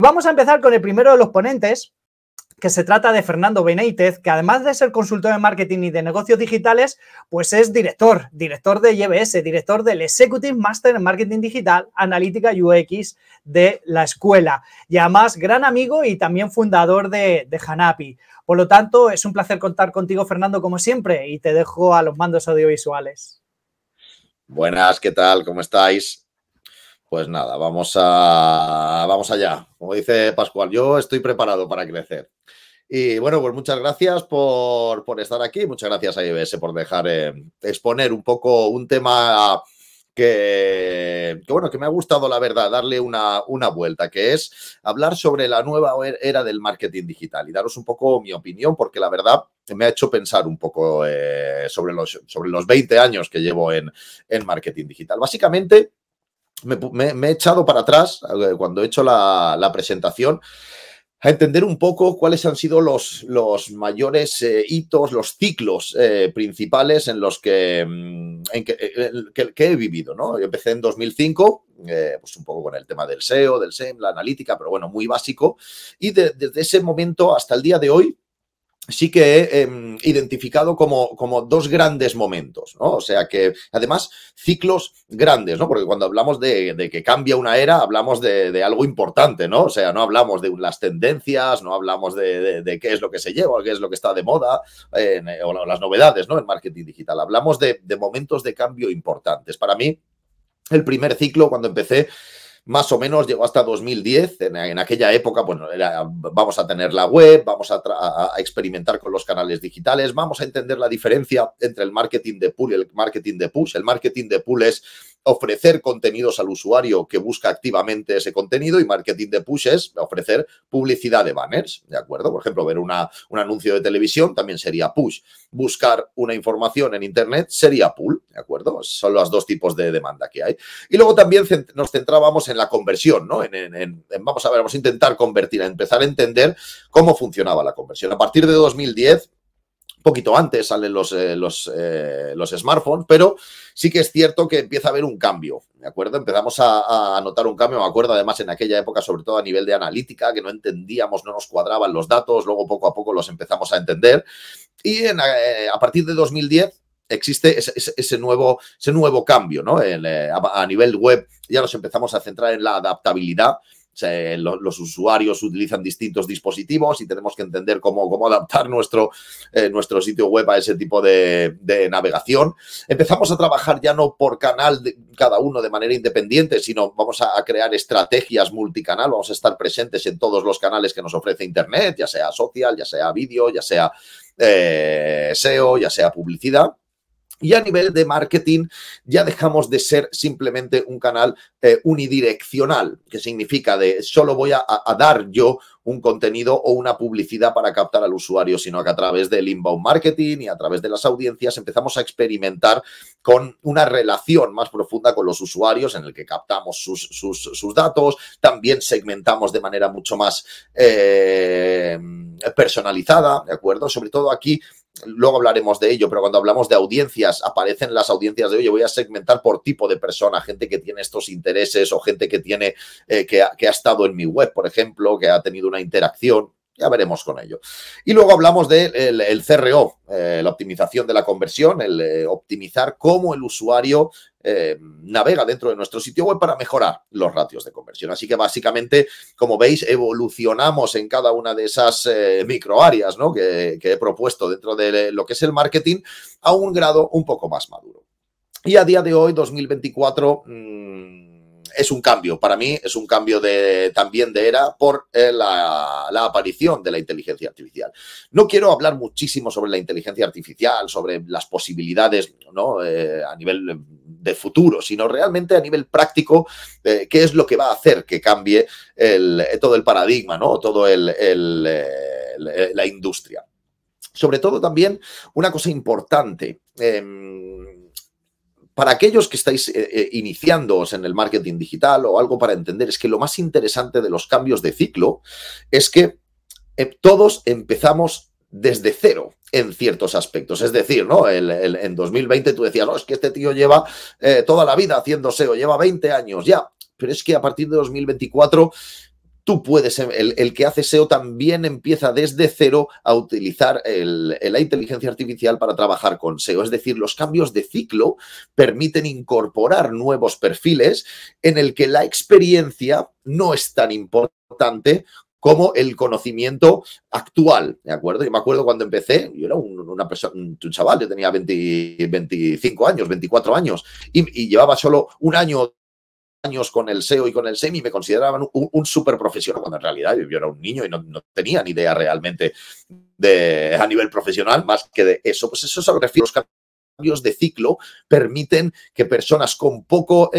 Vamos a empezar con el primero de los ponentes, que se trata de Fernando Benítez, que además de ser consultor de marketing y de negocios digitales, pues es director de IEBS, director del Executive Master en Marketing Digital, Analítica UX de la escuela, y además gran amigo y también fundador de Hanapi. Por lo tanto, es un placer contar contigo, Fernando, como siempre, y te dejo a los mandos audiovisuales. Buenas, ¿qué tal? ¿Cómo estáis? Pues nada, vamos allá. Como dice Pascual, yo estoy preparado para crecer. Y bueno, pues muchas gracias por estar aquí. Muchas gracias a IEBS por dejar exponer un poco un tema que me ha gustado, la verdad, darle una vuelta, que es hablar sobre la nueva era del marketing digital y daros un poco mi opinión, porque la verdad me ha hecho pensar un poco sobre los 20 años que llevo en marketing digital. Básicamente, me he echado para atrás cuando he hecho la presentación a entender un poco cuáles han sido los mayores hitos, los ciclos principales en los que he vivido, ¿no? Yo empecé en 2005, pues un poco con el tema del SEO, del SEM, la analítica, pero bueno, muy básico. Y desde ese momento hasta el día de hoy, sí que he identificado como dos grandes momentos, ¿no? O sea que, además, ciclos grandes, ¿no? Porque cuando hablamos de que cambia una era, hablamos de algo importante, ¿no? O sea, no hablamos de las tendencias, no hablamos de qué es lo que se lleva, qué es lo que está de moda, o las novedades, ¿no? En marketing digital. Hablamos de momentos de cambio importantes. Para mí, el primer ciclo, cuando empecé, más o menos llegó hasta 2010. En aquella época, bueno, vamos a tener la web, vamos a experimentar con los canales digitales, vamos a entender la diferencia entre el marketing de pull y el marketing de push. El marketing de pull es ofrecer contenidos al usuario que busca activamente ese contenido, y marketing de push es ofrecer publicidad de banners, ¿de acuerdo? Por ejemplo, ver un anuncio de televisión también sería push. Buscar una información en internet sería pull, ¿de acuerdo? Son los dos tipos de demanda que hay. Y luego también nos centrábamos en la conversión, ¿no? Vamos a intentar convertir, a empezar a entender cómo funcionaba la conversión. A partir de 2010, poquito antes salen los smartphones, pero sí que es cierto que empieza a haber un cambio, ¿de acuerdo? Empezamos a notar un cambio. Me acuerdo además en aquella época, sobre todo a nivel de analítica, que no entendíamos, no nos cuadraban los datos, luego poco a poco los empezamos a entender. Y a partir de 2010 existe ese nuevo cambio, ¿no? A nivel web ya nos empezamos a centrar en la adaptabilidad. O sea, los usuarios utilizan distintos dispositivos y tenemos que entender cómo adaptar nuestro sitio web a ese tipo de navegación. Empezamos a trabajar ya no por canal cada uno de manera independiente, sino vamos a crear estrategias multicanal. Vamos a estar presentes en todos los canales que nos ofrece Internet, ya sea social, ya sea vídeo, ya sea SEO, ya sea publicidad. Y a nivel de marketing ya dejamos de ser simplemente un canal unidireccional, que significa de solo voy a dar yo un contenido o una publicidad para captar al usuario, sino que a través del inbound marketing y a través de las audiencias empezamos a experimentar con una relación más profunda con los usuarios, en el que captamos sus datos, también segmentamos de manera mucho más personalizada, ¿de acuerdo? Sobre todo aquí, luego hablaremos de ello, pero cuando hablamos de audiencias, aparecen las audiencias de, oye, voy a segmentar por tipo de persona, gente que tiene estos intereses o gente que tiene que ha estado en mi web, por ejemplo, que ha tenido una interacción. Ya veremos con ello. Y luego hablamos del CRO, la optimización de la conversión, el optimizar cómo el usuario navega dentro de nuestro sitio web para mejorar los ratios de conversión. Así que básicamente, como veis, evolucionamos en cada una de esas microáreas, ¿no? que he propuesto dentro de lo que es el marketing a un grado un poco más maduro. Y a día de hoy, 2024... es un cambio, para mí es un cambio también de era por la aparición de la inteligencia artificial. No quiero hablar muchísimo sobre la inteligencia artificial, sobre las posibilidades, ¿no? A nivel de futuro, sino realmente a nivel práctico, qué es lo que va a hacer que cambie todo el paradigma, ¿no? Todo la industria. Sobre todo también una cosa importante, para aquellos que estáis iniciándoos en el marketing digital o algo para entender, es que lo más interesante de los cambios de ciclo es que todos empezamos desde cero en ciertos aspectos. Es decir, ¿no? En 2020 tú decías, no, es que este tío lleva toda la vida haciendo SEO, lleva 20 años ya. Pero es que a partir de 2024 tú puedes, el que hace SEO también empieza desde cero a utilizar la inteligencia artificial para trabajar con SEO. Es decir, los cambios de ciclo permiten incorporar nuevos perfiles en el que la experiencia no es tan importante como el conocimiento actual, ¿de acuerdo? Yo me acuerdo cuando empecé, yo era una persona, un chaval, yo tenía 25 años, 24 años, y llevaba solo un años con el SEO y con el SEM y me consideraban un súper profesional, cuando en realidad yo era un niño y no tenía ni idea realmente a nivel profesional, más que de eso. Pues eso es a lo que refiero. Los cambios de ciclo permiten que personas con poco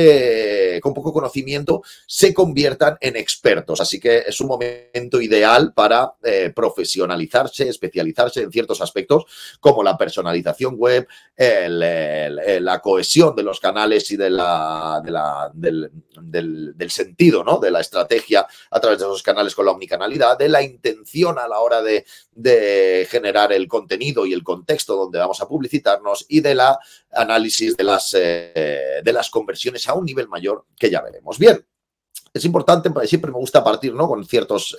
conocimiento se conviertan en expertos. Así que es un momento ideal para profesionalizarse, especializarse en ciertos aspectos como la personalización web, la cohesión de los canales y del sentido, ¿no? De la estrategia a través de esos canales con la omnicanalidad, de la intención a la hora de generar el contenido y el contexto donde vamos a publicitarnos y de la análisis de las conversiones a un nivel mayor que ya veremos. Bien, es importante, siempre me gusta partir, ¿no?, con ciertos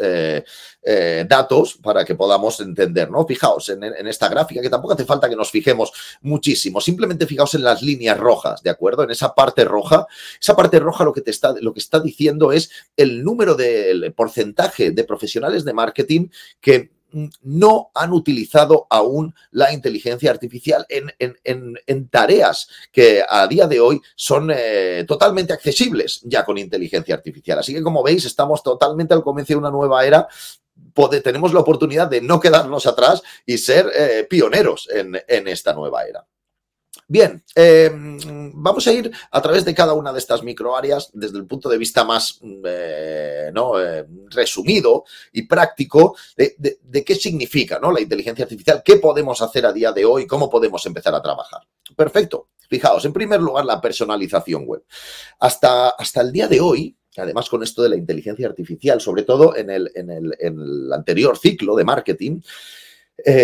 datos para que podamos entender, ¿no? Fijaos en esta gráfica, que tampoco hace falta que nos fijemos muchísimo, simplemente fijaos en las líneas rojas, ¿de acuerdo? En esa parte roja lo que está diciendo es el número del porcentaje de profesionales de marketing que no han utilizado aún la inteligencia artificial en tareas que a día de hoy son totalmente accesibles ya con inteligencia artificial. Así que, como veis, estamos totalmente al comienzo de una nueva era. Tenemos la oportunidad de no quedarnos atrás y ser pioneros en esta nueva era. Bien, vamos a ir a través de cada una de estas microáreas desde el punto de vista más resumido y práctico de qué significa, ¿no?, la inteligencia artificial, qué podemos hacer a día de hoy, cómo podemos empezar a trabajar. Perfecto. Fijaos, en primer lugar, la personalización web. Hasta el día de hoy, además con esto de la inteligencia artificial, sobre todo en el anterior ciclo de marketing,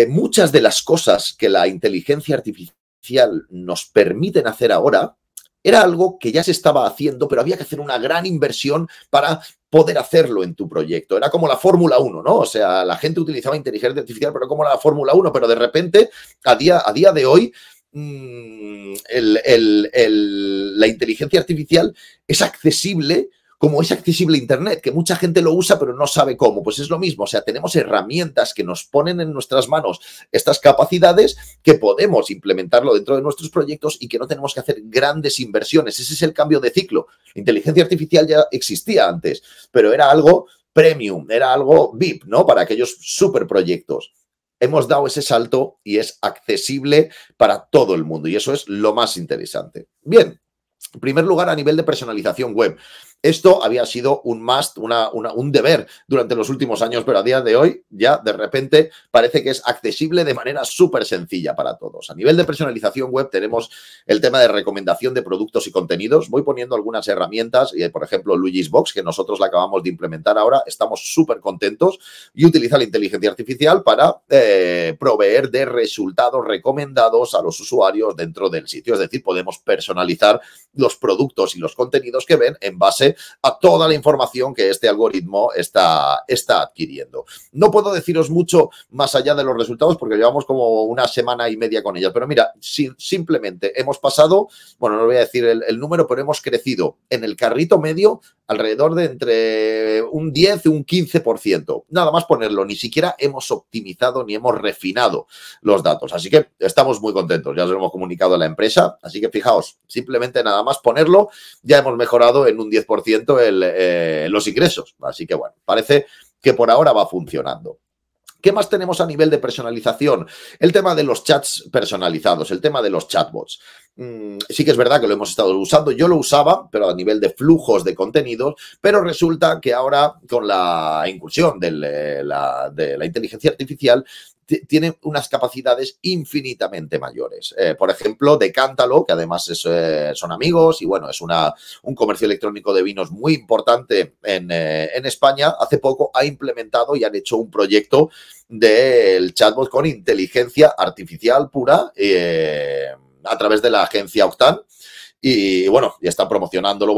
muchas de las cosas que la inteligencia artificial nos permiten hacer ahora, era algo que ya se estaba haciendo, pero había que hacer una gran inversión para poder hacerlo en tu proyecto. Era como la Fórmula 1, ¿no? O sea, la gente utilizaba inteligencia artificial, pero como la Fórmula 1, pero de repente, a día de hoy, la inteligencia artificial es accesible como es accesible Internet, que mucha gente lo usa pero no sabe cómo. Pues es lo mismo, o sea, tenemos herramientas que nos ponen en nuestras manos estas capacidades que podemos implementarlo dentro de nuestros proyectos y que no tenemos que hacer grandes inversiones. Ese es el cambio de ciclo. La inteligencia artificial ya existía antes, pero era algo premium, era algo VIP, ¿no?, para aquellos superproyectos. Hemos dado ese salto y es accesible para todo el mundo y eso es lo más interesante. Bien, en primer lugar, a nivel de personalización web. Esto había sido un must, un deber durante los últimos años, pero a día de hoy ya de repente parece que es accesible de manera súper sencilla para todos. A nivel de personalización web tenemos el tema de recomendación de productos y contenidos. Voy poniendo algunas herramientas, por ejemplo, Luigi's Box, que nosotros la acabamos de implementar ahora. Estamos súper contentos y utiliza la inteligencia artificial para proveer de resultados recomendados a los usuarios dentro del sitio. Es decir, podemos personalizar los productos y los contenidos que ven en base a toda la información que este algoritmo está adquiriendo. No puedo deciros mucho más allá de los resultados porque llevamos como una semana y media con ellas, pero mira, simplemente hemos pasado, bueno, no voy a decir el número, pero hemos crecido en el carrito medio alrededor de entre un 10 y un 15%. Nada más ponerlo, ni siquiera hemos optimizado ni hemos refinado los datos. Así que estamos muy contentos, ya os lo hemos comunicado a la empresa. Así que fijaos, simplemente nada más ponerlo, ya hemos mejorado en un 10% los ingresos. Así que bueno, parece que por ahora va funcionando. ¿Qué más tenemos a nivel de personalización? El tema de los chats personalizados, el tema de los chatbots. Sí que es verdad que lo hemos estado usando. Yo lo usaba, pero a nivel de flujos de contenidos, pero resulta que ahora con la incursión de la inteligencia artificial tiene unas capacidades infinitamente mayores. Por ejemplo, Decántalo, que además son amigos y bueno, es un comercio electrónico de vinos muy importante en España, hace poco ha implementado y han hecho un proyecto del chatbot con inteligencia artificial pura a través de la agencia Octane. y bueno, y están promocionándolo,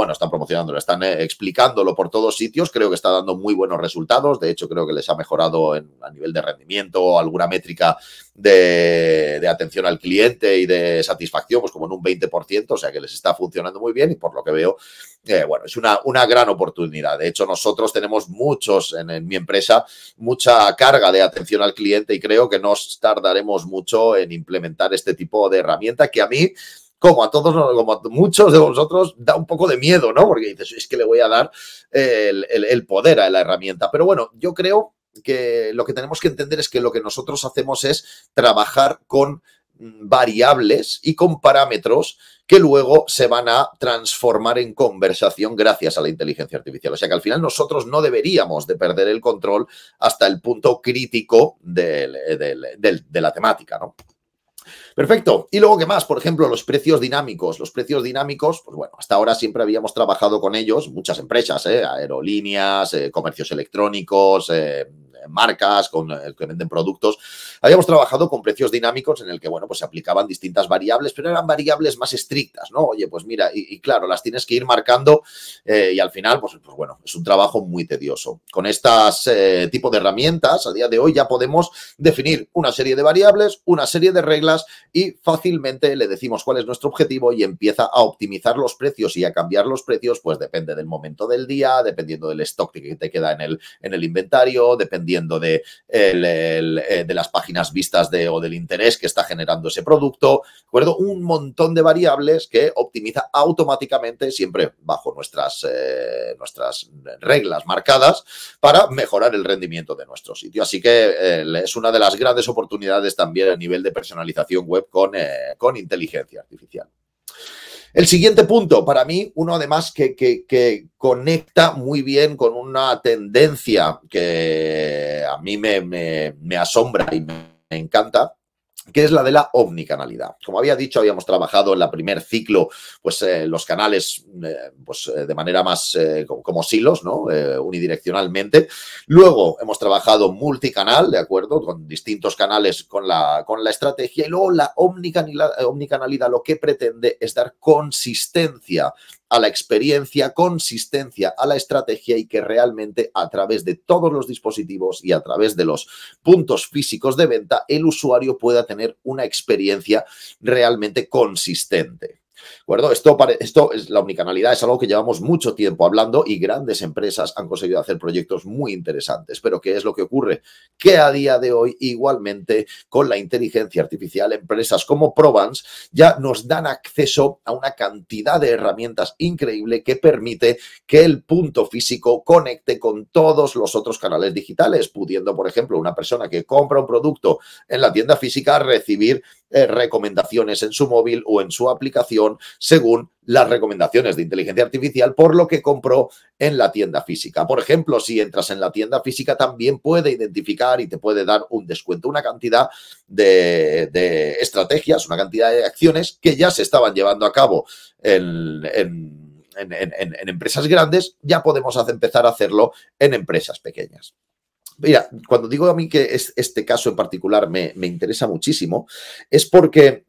están explicándolo por todos sitios. Creo que está dando muy buenos resultados. De hecho, creo que les ha mejorado a nivel de rendimiento o alguna métrica de atención al cliente y de satisfacción, pues como en un 20%, o sea que les está funcionando muy bien y por lo que veo, bueno, es una gran oportunidad. De hecho, nosotros tenemos muchos en mi empresa, mucha carga de atención al cliente y creo que nos tardaremos mucho en implementar este tipo de herramienta que a mí, como a todos, como a muchos de vosotros, da un poco de miedo, ¿no? Porque dices, es que le voy a dar el poder a la herramienta. Pero bueno, yo creo que lo que tenemos que entender es que lo que nosotros hacemos es trabajar con variables y con parámetros que luego se van a transformar en conversación gracias a la inteligencia artificial. O sea que al final nosotros no deberíamos de perder el control hasta el punto crítico de la temática, ¿no? Perfecto. Y luego, ¿qué más? Por ejemplo, los precios dinámicos. Los precios dinámicos, pues bueno, hasta ahora siempre habíamos trabajado con ellos, muchas empresas, aerolíneas, comercios electrónicos, marcas que venden productos. Habíamos trabajado con precios dinámicos en el que, bueno, pues se aplicaban distintas variables, pero eran variables más estrictas, ¿no? Oye, pues mira, y claro, las tienes que ir marcando y al final, pues bueno, es un trabajo muy tedioso. Con estas tipo de herramientas, a día de hoy ya podemos definir una serie de variables, una serie de reglas y fácilmente le decimos cuál es nuestro objetivo y empieza a optimizar los precios y a cambiar los precios, pues depende del momento del día, dependiendo del stock que te queda en el inventario, dependiendo de las páginas vistas o del interés que está generando ese producto, ¿de acuerdo? Un montón de variables que optimiza automáticamente, siempre bajo nuestras reglas marcadas, para mejorar el rendimiento de nuestro sitio. Así que es una de las grandes oportunidades también a nivel de personalización web con inteligencia artificial. El siguiente punto, para mí, uno además que conecta muy bien con una tendencia que a mí me asombra y me encanta, que es la de la omnicanalidad. Como había dicho, habíamos trabajado en el primer ciclo, pues los canales de manera más como silos, ¿no? Unidireccionalmente. Luego hemos trabajado multicanal, ¿de acuerdo? Con distintos canales con la estrategia. Y luego la omnicanalidad lo que pretende es dar consistencia a la experiencia, consistencia a la estrategia y que realmente a través de todos los dispositivos y a través de los puntos físicos de venta el usuario pueda tener una experiencia realmente consistente. ¿De acuerdo? Esto es la omnicanalidad, es algo que llevamos mucho tiempo hablando y grandes empresas han conseguido hacer proyectos muy interesantes. Pero ¿qué es lo que ocurre? Que a día de hoy, igualmente, con la inteligencia artificial, empresas como Provance ya nos dan acceso a una cantidad de herramientas increíble que permite que el punto físico conecte con todos los otros canales digitales, pudiendo, por ejemplo, una persona que compra un producto en la tienda física recibir recomendaciones en su móvil o en su aplicación según las recomendaciones de inteligencia artificial por lo que compró en la tienda física. Por ejemplo, si entras en la tienda física también puede identificar y te puede dar un descuento, una cantidad de estrategias, una cantidad de acciones que ya se estaban llevando a cabo en empresas grandes, ya podemos empezar a hacerlo en empresas pequeñas. Mira, cuando digo a mí que este caso en particular me interesa muchísimo, es porque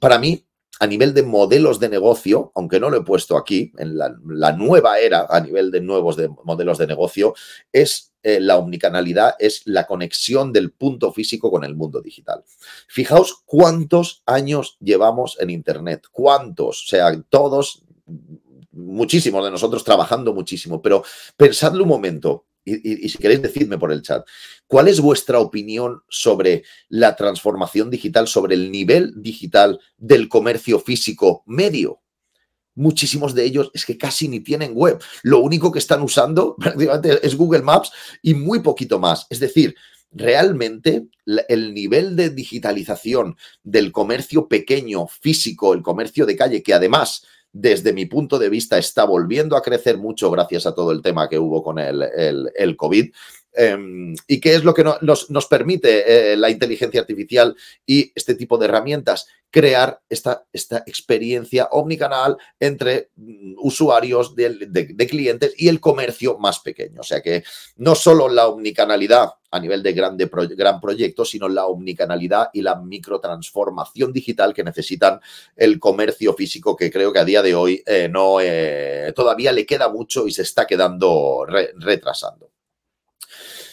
para mí, a nivel de modelos de negocio, aunque no lo he puesto aquí, en la nueva era a nivel de nuevos modelos de negocio, es la omnicanalidad, es la conexión del punto físico con el mundo digital. Fijaos cuántos años llevamos en Internet, cuántos, o sea, todos, muchísimos de nosotros trabajando muchísimo, pero pensadlo un momento. Y si queréis decidme por el chat, ¿cuál es vuestra opinión sobre la transformación digital, sobre el nivel digital del comercio físico medio? Muchísimos de ellos es que casi ni tienen web. Lo único que están usando prácticamente es Google Maps y muy poquito más. Es decir, realmente el nivel de digitalización del comercio pequeño, físico, el comercio de calle, que además desde mi punto de vista está volviendo a crecer mucho gracias a todo el tema que hubo con el COVID. ¿Y qué es lo que nos permite la inteligencia artificial y este tipo de herramientas? Crear esta experiencia omnicanal entre usuarios de clientes y el comercio más pequeño. O sea que no solo la omnicanalidad a nivel de gran proyecto, sino la omnicanalidad y la microtransformación digital que necesitan el comercio físico, que creo que a día de hoy todavía le queda mucho y se está quedando retrasando.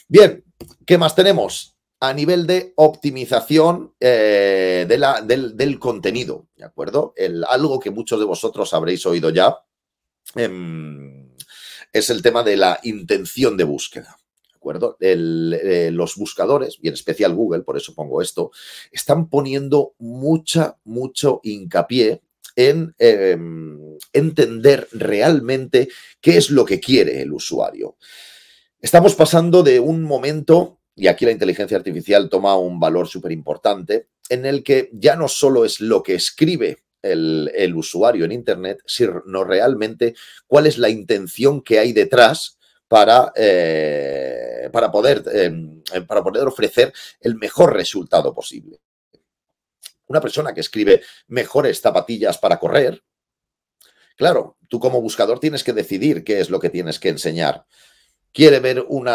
Bien, ¿qué más tenemos? A nivel de optimización del contenido, ¿de acuerdo? Algo que muchos de vosotros habréis oído ya es el tema de la intención de búsqueda. ¿De acuerdo? Los buscadores, y en especial Google, por eso pongo esto, están poniendo mucho hincapié en entender realmente qué es lo que quiere el usuario. Estamos pasando de un momento, y aquí la inteligencia artificial toma un valor súper importante, en el que ya no solo es lo que escribe el usuario en Internet, sino realmente cuál es la intención que hay detrás para poder ofrecer el mejor resultado posible. Una persona que escribe mejores zapatillas para correr, claro, tú como buscador tienes que decidir qué es lo que tienes que enseñar. ¿Quiere ver un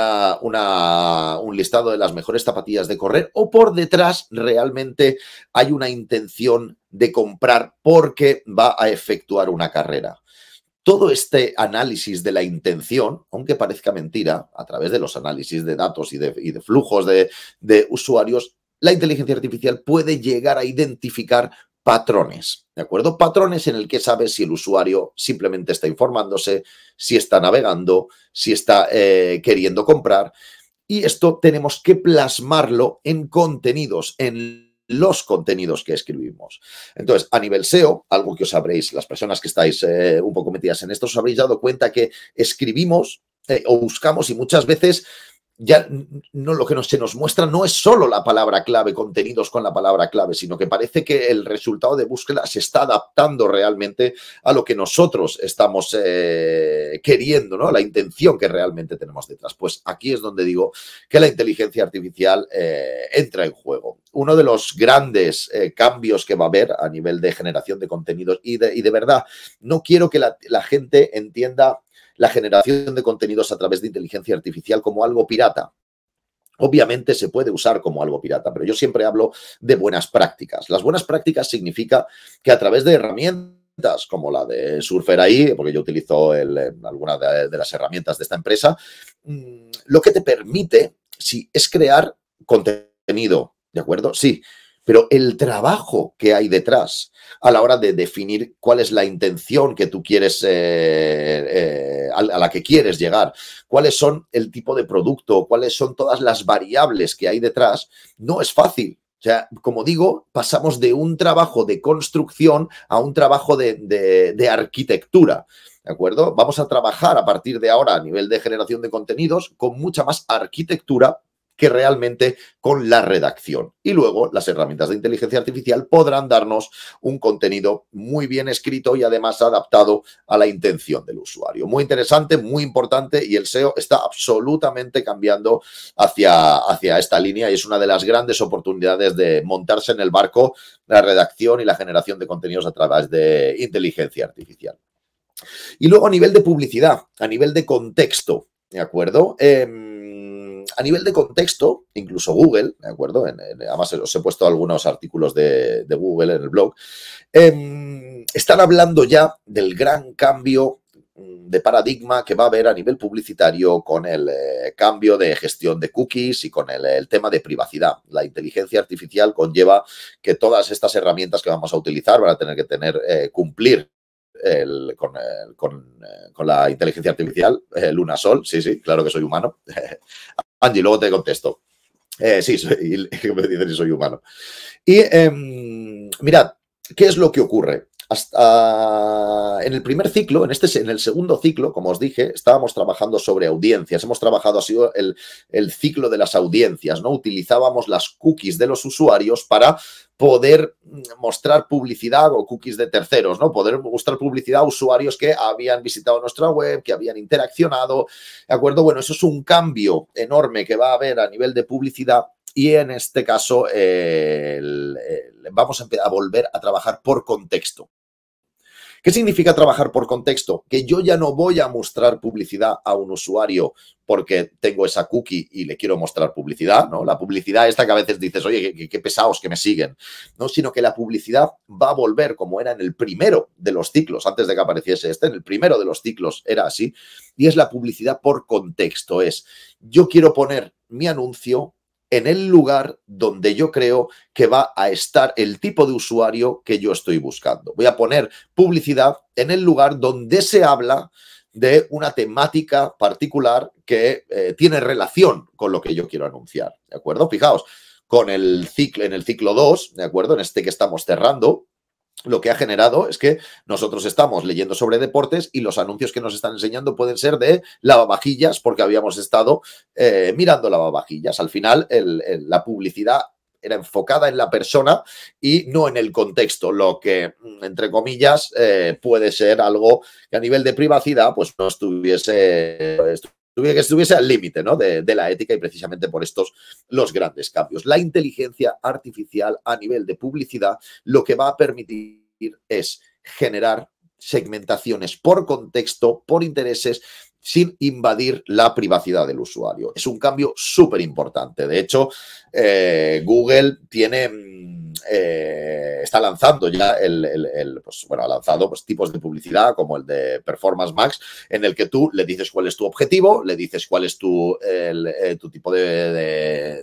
listado de las mejores zapatillas de correr o por detrás realmente hay una intención de comprar porque va a efectuar una carrera? Todo este análisis de la intención, aunque parezca mentira, a través de los análisis de datos y de flujos de usuarios, la inteligencia artificial puede llegar a identificar patrones, ¿de acuerdo? Patrones en el que sabe si el usuario simplemente está informándose, si está navegando, si está queriendo comprar. Y esto tenemos que plasmarlo en contenidos, en los contenidos que escribimos. Entonces, a nivel SEO, algo que os sabréis, las personas que estáis un poco metidas en esto, os habréis dado cuenta que escribimos o buscamos y muchas veces ya no, lo que se nos muestra no es solo la palabra clave, contenidos con la palabra clave, sino que parece que el resultado de búsqueda se está adaptando realmente a lo que nosotros estamos queriendo, ¿no? La intención que realmente tenemos detrás. Pues aquí es donde digo que la inteligencia artificial entra en juego. Uno de los grandes cambios que va a haber a nivel de generación de contenidos y de verdad, no quiero que la gente entienda la generación de contenidos a través de inteligencia artificial como algo pirata. Obviamente se puede usar como algo pirata, pero yo siempre hablo de buenas prácticas. Las buenas prácticas significa que a través de herramientas como la de Surfer AI, porque yo utilizo alguna de las herramientas de esta empresa, lo que te permite es crear contenido, ¿de acuerdo? Sí, pero el trabajo que hay detrás a la hora de definir cuál es la intención que tú quieres, a la que quieres llegar, cuáles son el tipo de producto, cuáles son todas las variables que hay detrás, no es fácil. O sea, como digo, pasamos de un trabajo de construcción a un trabajo de arquitectura. ¿De acuerdo? Vamos a trabajar a partir de ahora a nivel de generación de contenidos con mucha más arquitectura que realmente con la redacción. Y luego las herramientas de inteligencia artificial podrán darnos un contenido muy bien escrito y además adaptado a la intención del usuario. Muy interesante, muy importante y el SEO está absolutamente cambiando hacia esta línea y es una de las grandes oportunidades de montarse en el barco, la redacción y la generación de contenidos a través de inteligencia artificial. Y luego a nivel de publicidad, a nivel de contexto, ¿de acuerdo? A nivel de contexto, incluso Google, ¿de acuerdo? Además, os he puesto algunos artículos de Google en el blog. Están hablando ya del gran cambio de paradigma que va a haber a nivel publicitario con el cambio de gestión de cookies y con el tema de privacidad. La inteligencia artificial conlleva que todas estas herramientas que vamos a utilizar van a tener que cumplir con la inteligencia artificial, Luna Sol, sí, claro que soy humano. Angie, luego te contesto. Sí, me dicen que soy humano. Y mirad, ¿qué es lo que ocurre? En el primer ciclo, en el segundo ciclo, como os dije, estábamos trabajando sobre audiencias. Hemos trabajado, ha sido el ciclo de las audiencias, ¿no? Utilizábamos las cookies de los usuarios para poder mostrar publicidad o cookies de terceros, ¿no? Poder mostrar publicidad a usuarios que habían visitado nuestra web, que habían interaccionado, ¿de acuerdo? Bueno, eso es un cambio enorme que va a haber a nivel de publicidad y en este caso vamos a volver a trabajar por contexto. ¿Qué significa trabajar por contexto? Que yo ya no voy a mostrar publicidad a un usuario porque tengo esa cookie y le quiero mostrar publicidad, ¿no? La publicidad esta que a veces dices, oye, qué pesados que me siguen, ¿no? Sino que la publicidad va a volver como era en el primero de los ciclos, antes de que apareciese este, en el primero de los ciclos era así, y es la publicidad por contexto. Es, yo quiero poner mi anuncio en el lugar donde yo creo que va a estar el tipo de usuario que yo estoy buscando. Voy a poner publicidad en el lugar donde se habla de una temática particular que tiene relación con lo que yo quiero anunciar, ¿de acuerdo? Fijaos, con el ciclo, en el ciclo 2, ¿de acuerdo? En este que estamos cerrando, lo que ha generado es que nosotros estamos leyendo sobre deportes y los anuncios que nos están enseñando pueden ser de lavavajillas porque habíamos estado mirando lavavajillas. Al final, la publicidad era enfocada en la persona y no en el contexto, lo que, entre comillas, puede ser algo que a nivel de privacidad pues no estuviese al límite, ¿no? de la ética, y precisamente por estos los grandes cambios. La inteligencia artificial a nivel de publicidad lo que va a permitir es generar segmentaciones por contexto, por intereses, sin invadir la privacidad del usuario. Es un cambio súper importante. De hecho, Google está lanzando ya ha lanzado tipos de publicidad como el de Performance Max, en el que tú le dices cuál es tu objetivo, le dices cuál es tu tipo de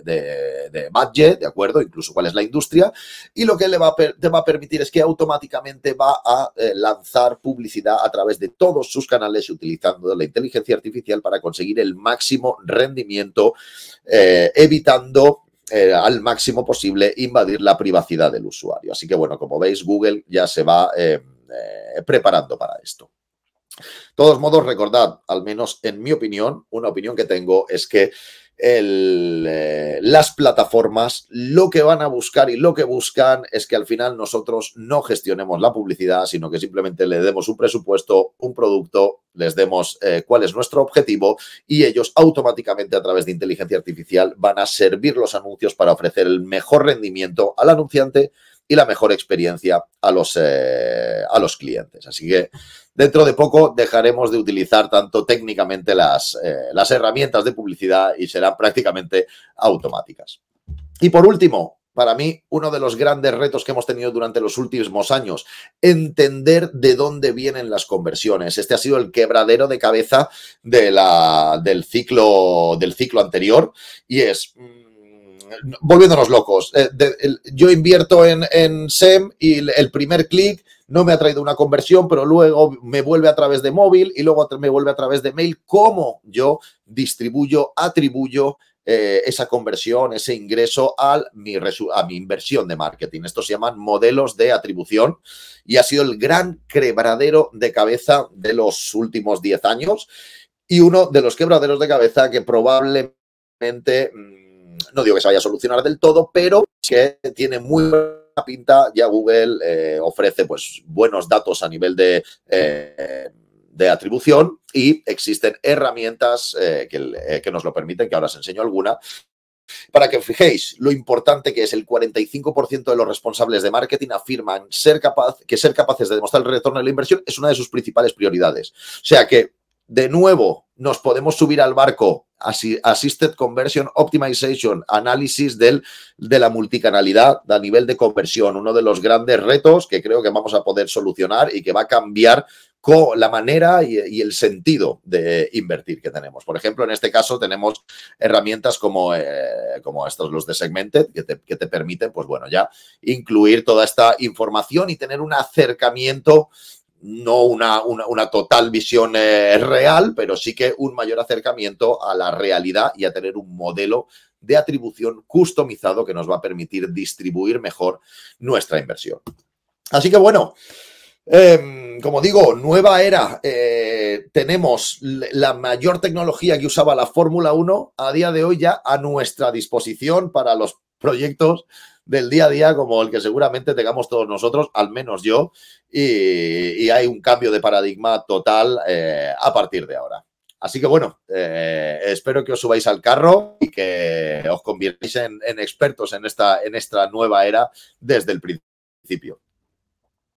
budget, ¿de acuerdo? Incluso cuál es la industria, y lo que te va a permitir es que automáticamente va a lanzar publicidad a través de todos sus canales utilizando la inteligencia artificial para conseguir el máximo rendimiento, evitando al máximo posible invadir la privacidad del usuario. Así que, bueno, como veis, Google ya se va preparando para esto. De todos modos, recordad, al menos en mi opinión, una opinión que tengo es que las plataformas lo que van a buscar y lo que buscan es que al final nosotros no gestionemos la publicidad, sino que simplemente le demos un presupuesto, un producto, les demos cuál es nuestro objetivo y ellos automáticamente a través de inteligencia artificial van a servir los anuncios para ofrecer el mejor rendimiento al anunciante y la mejor experiencia a los clientes. Así que dentro de poco dejaremos de utilizar tanto técnicamente las herramientas de publicidad y serán prácticamente automáticas. Y por último, para mí, uno de los grandes retos que hemos tenido durante los últimos años, entender de dónde vienen las conversiones. Este ha sido el quebradero de cabeza del ciclo anterior y es... volviéndonos locos. Yo invierto en SEM y el primer clic no me ha traído una conversión, pero luego me vuelve a través de móvil y luego me vuelve a través de mail. ¿Cómo yo atribuyo esa conversión, ese ingreso a mi inversión de marketing? Estos se llaman modelos de atribución y ha sido el gran quebradero de cabeza de los últimos 10 años y uno de los quebraderos de cabeza que probablemente... no digo que se vaya a solucionar del todo, pero que tiene muy buena pinta. Ya Google ofrece pues buenos datos a nivel de atribución y existen herramientas que nos lo permiten, que ahora os enseño alguna, para que os fijéis lo importante que es. El 45% de los responsables de marketing afirman que ser capaces de demostrar el retorno de la inversión es una de sus principales prioridades. O sea que, de nuevo, nos podemos subir al barco Assisted Conversion Optimization, análisis de la multicanalidad a nivel de conversión, uno de los grandes retos que creo que vamos a poder solucionar y que va a cambiar la manera y el sentido de invertir que tenemos. Por ejemplo, en este caso tenemos herramientas como estos, los de Segmented, que te permiten, pues bueno, ya incluir toda esta información y tener un acercamiento, no una total visión real, pero sí que un mayor acercamiento a la realidad y a tener un modelo de atribución customizado que nos va a permitir distribuir mejor nuestra inversión. Así que bueno, como digo, nueva era. Tenemos la mayor tecnología que usaba la Fórmula 1 a día de hoy ya a nuestra disposición para los proyectos del día a día, como el que seguramente tengamos todos nosotros, al menos yo, y hay un cambio de paradigma total a partir de ahora. Así que bueno, espero que os subáis al carro y que os convirtáis en expertos en esta nueva era desde el principio.